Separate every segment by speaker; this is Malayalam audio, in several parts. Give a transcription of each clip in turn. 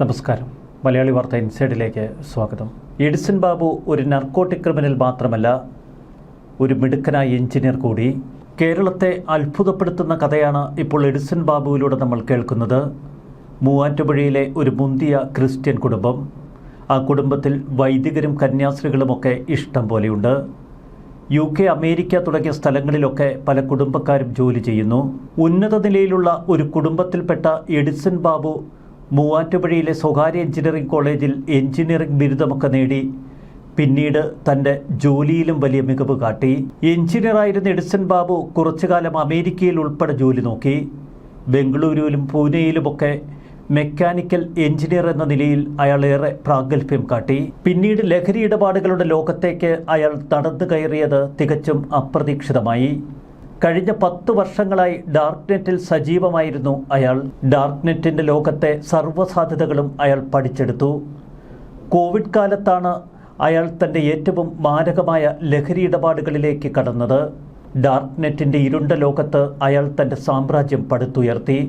Speaker 1: നമസ്കാരം. മലയാളി വാർത്ത ഇൻസൈഡിലേക്ക് സ്വാഗതം. എഡിസൺ ബാബു ഒരു നർക്കോട്ടിക് ക്രിമിനൽ മാത്രമല്ല, ഒരു മിടുക്കനായ എഞ്ചിനീയർ കൂടി. കേരളത്തെ അത്ഭുതപ്പെടുത്തുന്ന കഥയാണ് ഇപ്പോൾ എഡിസൺ ബാബുവിലൂടെ നമ്മൾ കേൾക്കുന്നത്. മൂവാറ്റുപുഴയിലെ ഒരു മുന്തിയ ക്രിസ്ത്യൻ കുടുംബം. ആ കുടുംബത്തിൽ വൈദികരും കന്യാസ്ത്രീകളുമൊക്കെ ഇഷ്ടം പോലെയുണ്ട്. UK, അമേരിക്ക തുടങ്ങിയ സ്ഥലങ്ങളിലൊക്കെ പല കുടുംബക്കാരും ജോലി ചെയ്യുന്നു. ഉന്നത നിലയിലുള്ള ഒരു കുടുംബത്തിൽപ്പെട്ട എഡിസൺ ബാബു മൂവാറ്റുപുഴയിലെ സ്വകാര്യ എഞ്ചിനീയറിംഗ് കോളേജിൽ എഞ്ചിനീയറിംഗ് ബിരുദമൊക്കെ നേടി പിന്നീട് തൻ്റെ ജോലിയിലും വലിയ മികവ് കാട്ടി. എഞ്ചിനീയറായിരുന്ന എഡിസൺ ബാബു കുറച്ചുകാലം അമേരിക്കയിൽ ഉൾപ്പെടെ ജോലി നോക്കി. ബംഗളൂരുവിലും പൂനെയിലുമൊക്കെ മെക്കാനിക്കൽ എഞ്ചിനീയർ എന്ന നിലയിൽ അയാൾ ഏറെ പ്രാഗൽഭ്യം കാട്ടി. പിന്നീട് ലഹരി ഇടപാടുകളുടെ ലോകത്തേക്ക് അയാൾ നടന്നു കയറിയത് തികച്ചും അപ്രതീക്ഷിതമായി. കഴിഞ്ഞ 10 വർഷങ്ങളായി ഡാർക്ക് നെറ്റിൽ സജീവമായിരുന്നു അയാൾ. ഡാർക്ക് നെറ്റിൻ്റെ ലോകത്തെ സർവ്വസാധ്യതകളും അയാൾ പഠിച്ചെടുത്തു. കോവിഡ് കാലത്താണ് അയാൾ തൻ്റെ ഏറ്റവും മാരകമായ ലഹരി ഇടപാടുകളിലേക്ക് കടന്നത്. ഡാർക്ക് നെറ്റിൻ്റെ ഇരുണ്ട ലോകത്ത് അയാൾ തൻ്റെ സാമ്രാജ്യം പടുത്തുയർത്തി.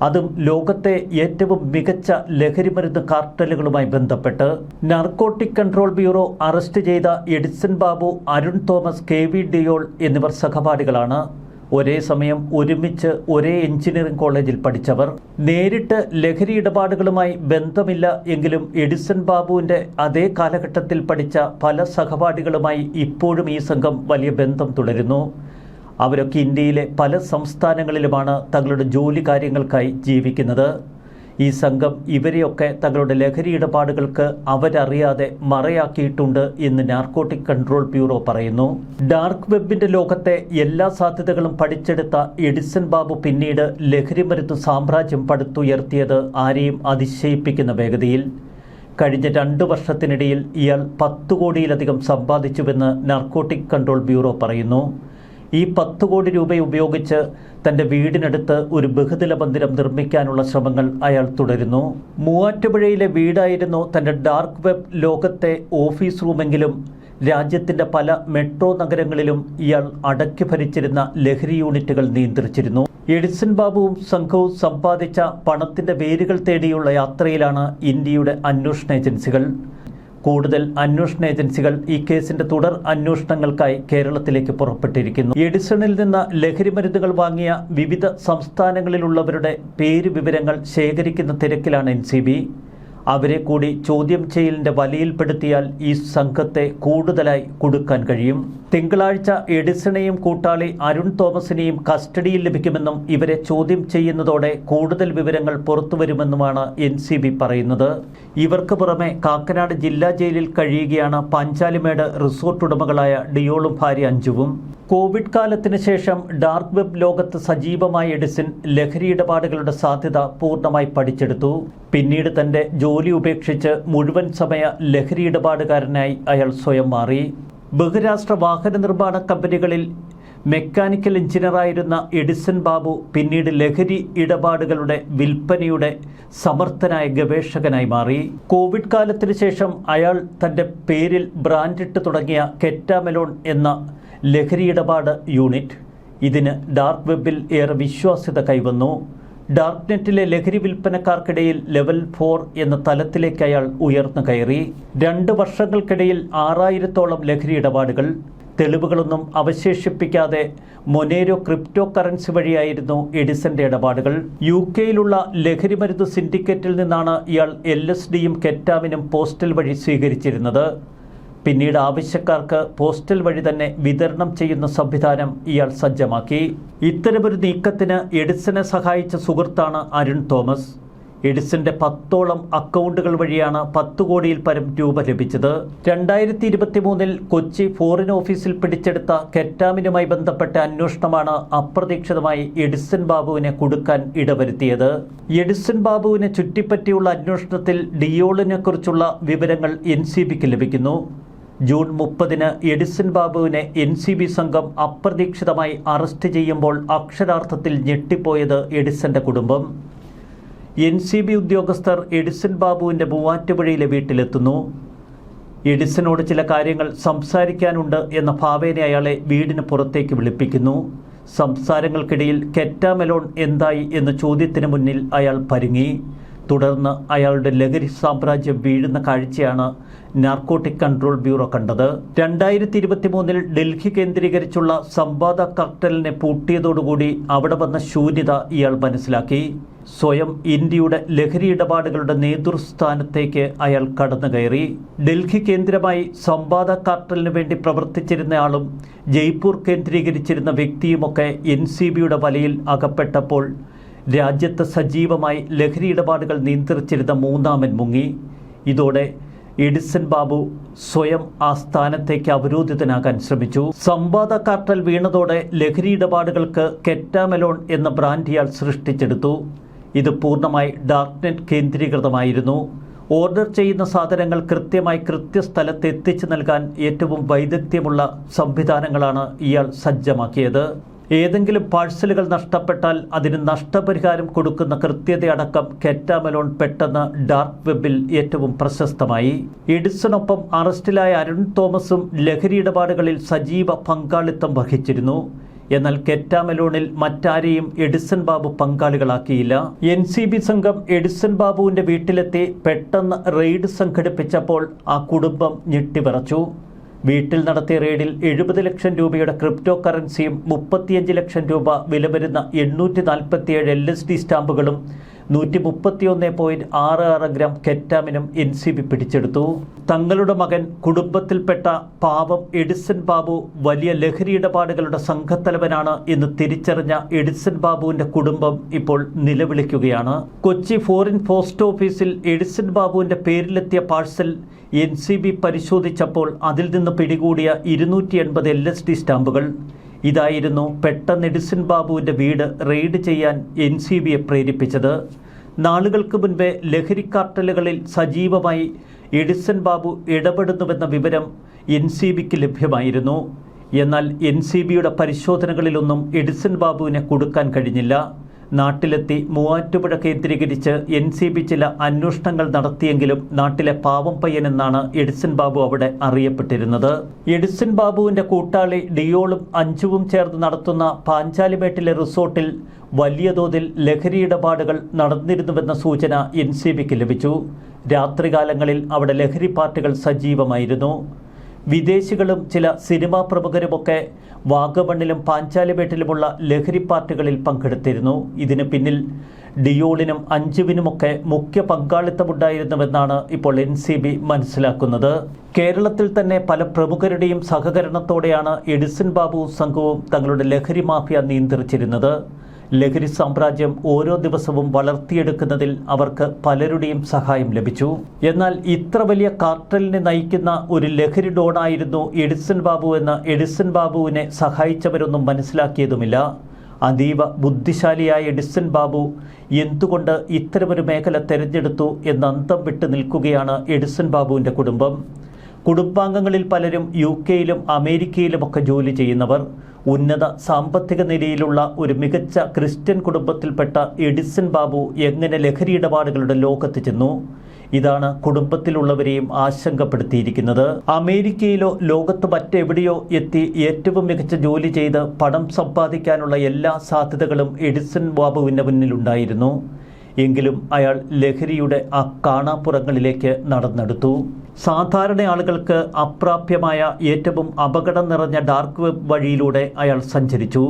Speaker 1: അതും ലോകത്തെ ഏറ്റവും മികച്ച ലഹരിമരുന്ന് കാർട്ടലുകളുമായി ബന്ധപ്പെട്ട്. നാർക്കോട്ടിക് കൺട്രോൾ ബ്യൂറോ അറസ്റ്റ് ചെയ്ത Edison Babu, Arun Thomas, KV Deol എന്നിവർ സഹപാഠികളാണ്. ഒരേ സമയം ഒരുമിച്ച് ഒരേ എഞ്ചിനീയറിംഗ് കോളേജിൽ പഠിച്ചവർ. നേരിട്ട് ലഹരി ഇടപാടുകളുമായി ബന്ധമില്ല എങ്കിലും എഡിസൺ ബാബുവിൻ്റെ അതേ കാലഘട്ടത്തിൽ പഠിച്ച പല സഹപാഠികളുമായി ഇപ്പോഴും ഈ സംഘം വലിയ ബന്ധം തുടരുന്നു. അവരൊക്കെ ഇന്ത്യയിലെ പല സംസ്ഥാനങ്ങളിലുമാണ് തങ്ങളുടെ ജോലി കാര്യങ്ങൾക്കായി ജീവിക്കുന്നത്. ഈ സംഘം ഇവരെയൊക്കെ തങ്ങളുടെ ലഹരി ഇടപാടുകൾക്ക് അവരറിയാതെ മറയാക്കിയിട്ടുണ്ട് എന്ന് നാർക്കോട്ടിക് കൺട്രോൾ ബ്യൂറോ പറയുന്നു. ഡാർക്ക് വെബിൻ്റെ ലോകത്തെ എല്ലാ സാധ്യതകളും പഠിച്ചെടുത്ത എഡിസൺ ബാബു പിന്നീട് ലഹരിമരുന്ന് സാമ്രാജ്യം പടുത്തുയർത്തിയത് ആരെയും അതിശയിപ്പിക്കുന്ന വേഗതയിൽ. കഴിഞ്ഞ 2 വർഷത്തിനിടയിൽ ഇയാൾ 10 കോടിയിലധികം സമ്പാദിച്ചുവെന്ന് നാർക്കോട്ടിക് കൺട്രോൾ ബ്യൂറോ പറയുന്നു. ഈ 10 കോടി രൂപ ഉപയോഗിച്ച് തൻ്റെ വീടിനടുത്ത് ഒരു ബഹുതല മന്ദിരം നിർമ്മിക്കാനുള്ള ശ്രമങ്ങൾ അയാൾ തുടരുന്നു. മൂവാറ്റുപുഴയിലെ വീടായിരുന്നു തൻ്റെ ഡാർക്ക് വെബ് ലോകത്തെ ഓഫീസ് റൂമെങ്കിലും രാജ്യത്തിൻ്റെ പല മെട്രോ നഗരങ്ങളിലും ഇയാൾ അടക്കി ഭരിച്ചിരുന്ന ലഹരി യൂണിറ്റുകൾ നിയന്ത്രിച്ചിരുന്നു. എഡിസൺ ബാബുവും സംഘവും സമ്പാദിച്ച പണത്തിൻ്റെ വേരുകൾ തേടിയുള്ള യാത്രയിലാണ് ഇന്ത്യയുടെ അന്വേഷണ ഏജൻസികൾ. കൂടുതൽ അന്വേഷണ ഏജൻസികൾ ഈ കേസിന്റെ തുടർ അന്വേഷണങ്ങൾക്കായി കേരളത്തിലേക്ക് പുറപ്പെട്ടിരിക്കുന്നു. എഡിസണിൽ നിന്ന് ലഹരിമരുന്നുകൾ വാങ്ങിയ വിവിധ സംസ്ഥാനങ്ങളിലുള്ളവരുടെ വിവരങ്ങൾ ശേഖരിക്കുന്ന തിരക്കിലാണ് NCB. അവരെ കൂടി ചോദ്യം ചെയ്യലിൻ്റെ വലയിൽപ്പെടുത്തിയാൽ ഈ സംഘത്തെ കൂടുതലായി കുടുക്കാൻ കഴിയും. തിങ്കളാഴ്ച എഡിസണെയും കൂട്ടാളി അരുൺ തോമസിനെയും കസ്റ്റഡിയിൽ ലഭിക്കുമെന്നും ഇവരെ ചോദ്യം ചെയ്യുന്നതോടെ കൂടുതൽ വിവരങ്ങൾ പുറത്തുവരുമെന്നുമാണ് NCB പറയുന്നത്. ഇവർക്ക് പുറമെ കാക്കനാട് ജില്ലാ ജയിലിൽ കഴിയുകയാണ് പാഞ്ചാലിമേട് റിസോർട്ട് ഉടമകളായ ഡിയോളും ഭാര്യ അഞ്ജുവും. കോവിഡ് കാലത്തിന് ശേഷം ഡാർക്ക് വെബ് ലോകത്ത് സജീവമായ എഡിസൺ ലഹരി ഇടപാടുകളുടെ സാധ്യത പൂർണ്ണമായി പഠിച്ചെടുത്തു. പിന്നീട് തൻ്റെ ജോലി ഉപേക്ഷിച്ച് മുഴുവൻ സമയ ലഹരി ഇടപാടുകാരനായി അയാൾ സ്വയം മാറി. ബഹുരാഷ്ട്ര വാഹന നിർമ്മാണ കമ്പനികളിൽ മെക്കാനിക്കൽ എഞ്ചിനീയറായിരുന്ന എഡിസൺ ബാബു പിന്നീട് ലഹരി ഇടപാടുകളുടെ വിൽപ്പനയുടെ സമർത്ഥനായ ഗവേഷകനായി മാറി. കോവിഡ് കാലത്തിന് ശേഷം അയാൾ തൻ്റെ പേരിൽ ബ്രാൻഡിട്ട് തുടങ്ങിയ കെറ്റാമെലോൺ എന്ന ലഹരി ഇടപാട് യൂണിറ്റ്. ഇതിന് ഡാർക്ക് വെബിൽ ഏറെ വിശ്വാസ്യത കൈവന്നു. ഡാർക്ക് നെറ്റിലെ ലഹരി വിൽപ്പനക്കാർക്കിടയിൽ ലെവൽ 4 എന്ന തലത്തിലേക്ക് അയാൾ ഉയർന്നു കയറി. 2 വർഷങ്ങൾക്കിടയിൽ 6000-ഓളം ലഹരി ഇടപാടുകൾ. തെളിവുകളൊന്നും അവശേഷിപ്പിക്കാതെ മൊനേരോ ക്രിപ്റ്റോ കറൻസി വഴിയായിരുന്നു എഡിസന്റെ ഇടപാടുകൾ. UK-യിലുള്ള ലഹരിമരുന്ന് സിൻഡിക്കേറ്റിൽ നിന്നാണ് ഇയാൾ LSDയും കെറ്റാമിനും പോസ്റ്റൽ വഴി സ്വീകരിച്ചിരുന്നത്. പിന്നീട് ആവശ്യക്കാർക്ക് പോസ്റ്റൽ വഴി തന്നെ വിതരണം ചെയ്യുന്ന സംവിധാനം ഇയാൾ സജ്ജമാക്കി. ഇത്തരമൊരു നീക്കത്തിന് എഡിസനെ സഹായിച്ച സുഹൃത്താണ് അരുൺ തോമസ്. എഡിസന്റെ 10ഓളം അക്കൗണ്ടുകൾ വഴിയാണ് 10 കോടിയിൽ പരം രൂപ ലഭിച്ചത്. 2023 കൊച്ചി ഫോറിൻ ഓഫീസിൽ പിടിച്ചെടുത്ത കെറ്റാമിനുമായി ബന്ധപ്പെട്ട അന്വേഷണമാണ് അപ്രതീക്ഷിതമായി എഡിസൺ ബാബുവിനെ കുടുക്കാൻ ഇടവരുത്തിയത്. എഡിസൺ ബാബുവിനെ ചുറ്റിപ്പറ്റിയുള്ള അന്വേഷണത്തിൽ ഡിയോളിനെ കുറിച്ചുള്ള വിവരങ്ങൾ NCBക്ക് ലഭിക്കുന്നു. ജൂൺ 30-ന് എഡിസൺ ബാബുവിനെ NCB സംഘം അപ്രതീക്ഷിതമായി അറസ്റ്റ് ചെയ്യുമ്പോൾ അക്ഷരാർത്ഥത്തിൽ ഞെട്ടിപ്പോയത് എഡിസന്റെ കുടുംബം. NCB ഉദ്യോഗസ്ഥർ എഡിസൺ ബാബുവിൻ്റെ മൂവാറ്റുപുഴയിലെ വീട്ടിലെത്തുന്നു. എഡിസനോട് ചില കാര്യങ്ങൾ സംസാരിക്കാനുണ്ട് എന്ന ഭാവേന അയാളെ വീടിന് പുറത്തേക്ക് വിളിപ്പിക്കുന്നു. സംസാരങ്ങൾക്കിടയിൽ കെറ്റാമെലോൺ എന്തായി എന്ന ചോദ്യത്തിന് മുന്നിൽ അയാൾ പരുങ്ങി. തുടർന്ന് അയാളുടെ ലഹരി സാമ്രാജ്യം വീഴുന്ന കാഴ്ചയാണ് നാർക്കോട്ടിക് കൺട്രോൾ ബ്യൂറോ കണ്ടത്. 2023 ഡൽഹി കേന്ദ്രീകരിച്ചുള്ള സംവാദ കാർട്ടലിനെ പൂട്ടിയതോടുകൂടി അവിടെ വന്ന ശൂന്യത ഇയാൾ മനസ്സിലാക്കി. സ്വയം ഇന്ത്യയുടെ ലഹരി ഇടപാടുകളുടെ നേതൃസ്ഥാനത്തേക്ക് അയാൾ കടന്നുകയറി. ഡൽഹി കേന്ദ്രമായി സംവാദ കാർട്ടലിന് വേണ്ടി പ്രവർത്തിച്ചിരുന്നയാളും ജയ്പൂർ കേന്ദ്രീകരിച്ചിരുന്ന വ്യക്തിയുമൊക്കെ NCBയുടെ വലയിൽ അകപ്പെട്ടപ്പോൾ രാജ്യത്ത് സജീവമായി ലഹരി ഇടപാടുകൾ നിയന്ത്രിച്ചിരുന്ന മൂന്നാമൻ മുങ്ങി. ഇതോടെ എഡിസൺ ബാബു സ്വയം ആ സ്ഥാനത്തേക്ക് അവരോധിതനാകാൻ ശ്രമിച്ചു. സംവാദ കാർട്ടൽ വീണതോടെ ലഹരി ഇടപാടുകൾക്ക് കെറ്റാമെലോൺ എന്ന ബ്രാൻഡ് ഇയാൾ സൃഷ്ടിച്ചെടുത്തു. ഇത് പൂർണ്ണമായി ഡാർക്ക്നെറ്റ് കേന്ദ്രീകൃതമായിരുന്നു. ഓർഡർ ചെയ്യുന്ന സാധനങ്ങൾ കൃത്യമായി കൃത്യസ്ഥലത്ത് എത്തിച്ചു നൽകാൻ ഏറ്റവും വൈദഗ്ധ്യമുള്ള സംവിധാനങ്ങളാണ് ഇയാൾ സജ്ജമാക്കിയത്. ഏതെങ്കിലും പാഴ്സലുകൾ നഷ്ടപ്പെട്ടാൽ അതിന് നഷ്ടപരിഹാരം കൊടുക്കുന്ന കൃത്യതയടക്കം കെറ്റാമെലോൺ പെട്ടെന്ന് ഡാർക്ക് വെബിൽ ഏറ്റവും പ്രശസ്തമായി. എഡിസണൊപ്പം അറസ്റ്റിലായ അരുൺ തോമസും ലഹരി ഇടപാടുകളിൽ സജീവ പങ്കാളിത്തം വഹിച്ചിരുന്നു. എന്നാൽ കെറ്റാമെലോണിൽ മറ്റാരെയും എഡിസൺ ബാബു പങ്കാളികളാക്കിയില്ല. NCB സംഘം എഡിസൺ ബാബുവിൻ്റെ വീട്ടിലെത്തി പെട്ടെന്ന് റെയ്ഡ് സംഘടിപ്പിച്ചപ്പോൾ ആ കുടുംബം ഞെട്ടിവിറച്ചു. വീട്ടിൽ നടത്തിയ റെയ്ഡിൽ 70 ലക്ഷം രൂപയുടെ ക്രിപ്റ്റോ കറൻസിയും 35 ലക്ഷം രൂപ വില വരുന്ന 847 LSD സ്റ്റാമ്പുകളും 131.66 ഗ്രാം കെറ്റാമിനും NCB പിടിച്ചെടുത്തു. തങ്ങളുടെ മകൻ കുടുംബത്തിൽപ്പെട്ട പാവം എഡിസൺ ബാബു വലിയ ലഹരി ഇടപാടുകളുടെ സംഘത്തലവനാണ് എന്ന് തിരിച്ചറിഞ്ഞ എഡിസൺ ബാബുവിൻ്റെ കുടുംബം ഇപ്പോൾ നിലവിളിക്കുകയാണ്. കൊച്ചി ഫോറിൻ പോസ്റ്റ് ഓഫീസിൽ എഡിസൺ ബാബുവിൻ്റെ പേരിലെത്തിയ പാഴ്സൽ NCB പരിശോധിച്ചപ്പോൾ അതിൽ നിന്ന് പിടികൂടിയ 280 LSD സ്റ്റാമ്പുകൾ. ഇതായിരുന്നു പെട്ടെന്ന് എഡിസൺ ബാബുവിൻ്റെ വീട് റെയ്ഡ് ചെയ്യാൻ NCBയെ പ്രേരിപ്പിച്ചത്. നാളുകൾക്ക് മുൻപേ ലഹരി കാർട്ടലുകളിൽ സജീവമായി എഡിസൺ ബാബു ഇടപെടുന്നുവെന്ന വിവരം NCBക്ക് ലഭ്യമായിരുന്നു. എന്നാൽ NCBയുടെ പരിശോധനകളിലൊന്നും എഡിസൺ ബാബുവിനെ കൊടുക്കാൻ കഴിഞ്ഞില്ല. നാട്ടിലെത്തി മൂവാറ്റുപുഴ കേന്ദ്രീകരിച്ച് NCB ചില അന്വേഷണങ്ങൾ നടത്തിയെങ്കിലും നാട്ടിലെ പാവം പയ്യനെന്നാണ് എഡിസൺ ബാബു അവിടെ അറിയപ്പെട്ടിരുന്നത്. എഡിസൺ ബാബുവിൻ്റെ കൂട്ടാളി ഡിയോളും അഞ്ചുവും ചേർന്ന് നടത്തുന്ന പാഞ്ചാലിമേട്ടിലെ റിസോർട്ടിൽ വലിയ തോതിൽ ലഹരി ഇടപാടുകൾ നടന്നിരുന്നുവെന്ന സൂചന NCBക്ക് ലഭിച്ചു. രാത്രികാലങ്ങളിൽ അവിടെ ലഹരി പാർട്ടികൾ സജീവമായിരുന്നു. വിദേശികളും ചില സിനിമാ പ്രമുഖരുമൊക്കെ വാഗമണ്ണിലും പാഞ്ചാലിമേട്ടിലുമുള്ള ലഹരി പാർട്ടികളിൽ പങ്കെടുത്തിരുന്നു. ഇതിന് പിന്നിൽ ഡിയോളിനും അഞ്ജുവിനുമൊക്കെ മുഖ്യ പങ്കാളിത്തമുണ്ടായിരുന്നുവെന്നാണ് ഇപ്പോൾ NCB മനസ്സിലാക്കുന്നത്. കേരളത്തിൽ തന്നെ പല പ്രമുഖരുടെയും സഹകരണത്തോടെയാണ് എഡിസൺ ബാബു സംഘവും തങ്ങളുടെ ലഹരി മാഫിയ നിയന്ത്രിച്ചിരുന്നത്. ലഹരി സാമ്രാജ്യം ഓരോ ദിവസവും വളർത്തിയെടുക്കുന്നതിൽ അവർക്ക് പലരുടെയും സഹായം ലഭിച്ചു. എന്നാൽ ഇത്ര വലിയ കാർട്ടലിനെ നയിക്കുന്ന ഒരു ലഹരി ഡോണായിരുന്നു എഡിസൺ ബാബു എന്ന് എഡിസൺ ബാബുവിനെ സഹായിച്ചവരൊന്നും മനസ്സിലാക്കിയതുമില്ല. അതീവ ബുദ്ധിശാലിയായ എഡിസൺ ബാബു എന്തുകൊണ്ട് ഇത്തരമൊരു മേഖല തിരഞ്ഞെടുത്തു എന്ന് അന്തം വിട്ട് നിൽക്കുകയാണ് എഡിസൺ ബാബുവിൻ്റെ കുടുംബം. കുടുംബാംഗങ്ങളിൽ പലരും UK-യിലും അമേരിക്കയിലുമൊക്കെ ജോലി ചെയ്യുന്നവർ. ഉന്നത സാമ്പത്തിക നിലയിലുള്ള ഒരു മികച്ച ക്രിസ്ത്യൻ കുടുംബത്തിൽപ്പെട്ട എഡിസൺ ബാബു എങ്ങനെ ലഹരി ഇടപാടുകളുടെ ലോകത്ത് ചെന്നു? ഇതാണ് കുടുംബത്തിലുള്ളവരെയും ആശങ്കപ്പെടുത്തിയിരിക്കുന്നത്. അമേരിക്കയിലോ ലോകത്ത് മറ്റെവിടെയോ എത്തി ഏറ്റവും മികച്ച ജോലി ചെയ്ത് പണം സമ്പാദിക്കാനുള്ള എല്ലാ സാധ്യതകളും എഡിസൺ ബാബുവിൻ്റെ മുന്നിലുണ്ടായിരുന്നു. എങ്കിലും അയാൾ ലഹരിയുടെ ആ കാണാപ്പുറങ്ങളിലേക്ക് നടന്നെടുത്തു. സാധാരണ ആളുകൾക്ക് അപ്രാപ്യമായ ഏറ്റവും അപകടം നിറഞ്ഞ ഡാർക്ക് വെബ് വഴിയിലൂടെ അയാൾ സഞ്ചരിച്ചു.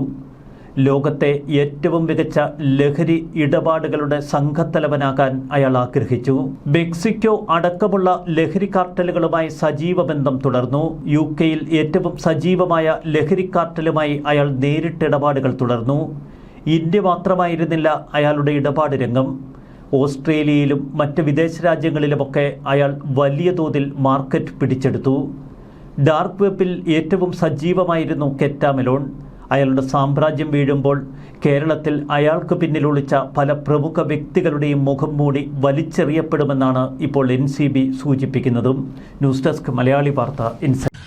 Speaker 1: ലോകത്തെ ഏറ്റവും മികച്ച ലഹരി ഇടപാടുകളുടെ സംഘത്തലവനാകാൻ അയാൾ ആഗ്രഹിച്ചു. മെക്സിക്കോ അടക്കമുള്ള ലഹരി കാർട്ടലുകളുമായി സജീവ ബന്ധം തുടർന്നു. UK-യിൽ ഏറ്റവും സജീവമായ ലഹരി കാർട്ടലുമായി അയാൾ നേരിട്ട് ഇടപാടുകൾ തുടർന്നു. ഇന്ത്യ മാത്രമായിരുന്നില്ല അയാളുടെ ഇടപാട് രംഗം. ഓസ്ട്രേലിയയിലും മറ്റ് വിദേശ രാജ്യങ്ങളിലുമൊക്കെ അയാൾ വലിയ തോതിൽ മാർക്കറ്റ് പിടിച്ചെടുത്തു. ഡാർക്ക് വെബിൽ ഏറ്റവും സജീവമായിരുന്നു കെറ്റാമെലോൺ. അയാളുടെ സാമ്രാജ്യം വീഴുമ്പോൾ കേരളത്തിൽ അയാൾക്ക് പിന്നിലൊളിച്ച പല പ്രമുഖ വ്യക്തികളുടെയും മുഖം മൂടി വലിച്ചെറിയപ്പെടുമെന്നാണ് ഇപ്പോൾ NCB സൂചിപ്പിക്കുന്നതും. ന്യൂസ് ഡെസ്ക് മലയാളി വാർത്ത ഇൻസൈറ്റ്.